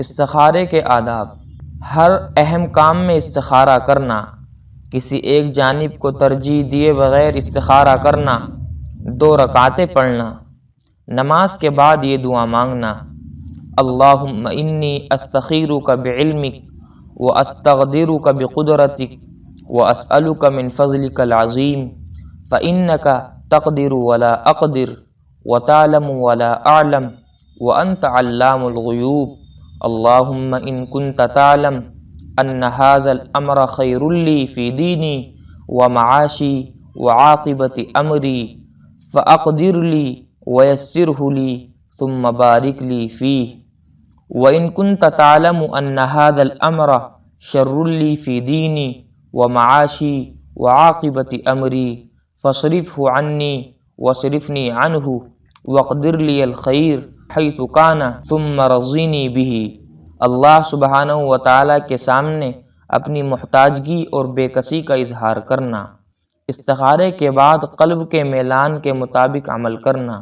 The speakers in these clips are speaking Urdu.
استخارے کے آداب۔ ہر اہم کام میں استخارہ کرنا، کسی ایک جانب کو ترجیح دیے بغیر استخارہ کرنا، 2 رکعتیں پڑھنا، نماز کے بعد یہ دعا مانگنا: اللہم انی استخیرک بعلمک واستقدرک بقدرتک واسألک من فضلک العظیم فإنک تقدر ولا اقدر وتعلم ولا اعلم وانت علام الغیوب اللہم ان کنت تعلم ان ھذا الامر خیر لی فی دینی ومعاشی وعاقبت امری فاقدر لی ویسرہ لی ثم بارک لی فیہ وَإِن كُنْتَ تَعْلَمُ أَنَّ هَذَا الْأَمْرَ شَرٌّ لِّي فِي دِينِي وَمَعَاشِي وَعَاقِبَةِ أَمْرِي فَاصْرِفْهُ عَنِّي وَاصْرِفْنِي عَنْهُ وَاقْدِرْ لِي الْخَيْرَ حَيْثُ كَانَ ثُمَّ رَضِّنِي بِهِ۔ اللہ سبحانہ و تعالیٰ کے سامنے اپنی محتاجگی اور بے کسی کا اظہار کرنا، استخارے کے بعد قلب کے میلان کے مطابق عمل کرنا۔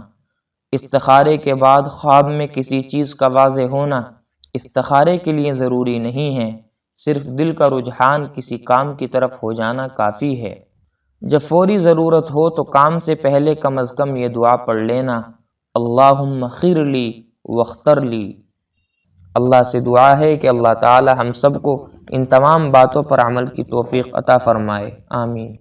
استخارے کے بعد خواب میں کسی چیز کا واضح ہونا استخارے کے لیے ضروری نہیں ہے، صرف دل کا رجحان کسی کام کی طرف ہو جانا کافی ہے۔ جب فوری ضرورت ہو تو کام سے پہلے کم از کم یہ دعا پڑھ لینا: اللہم خیر لی واختر لی۔ اللہ سے دعا ہے کہ اللہ تعالی ہم سب کو ان تمام باتوں پر عمل کی توفیق عطا فرمائے، آمین۔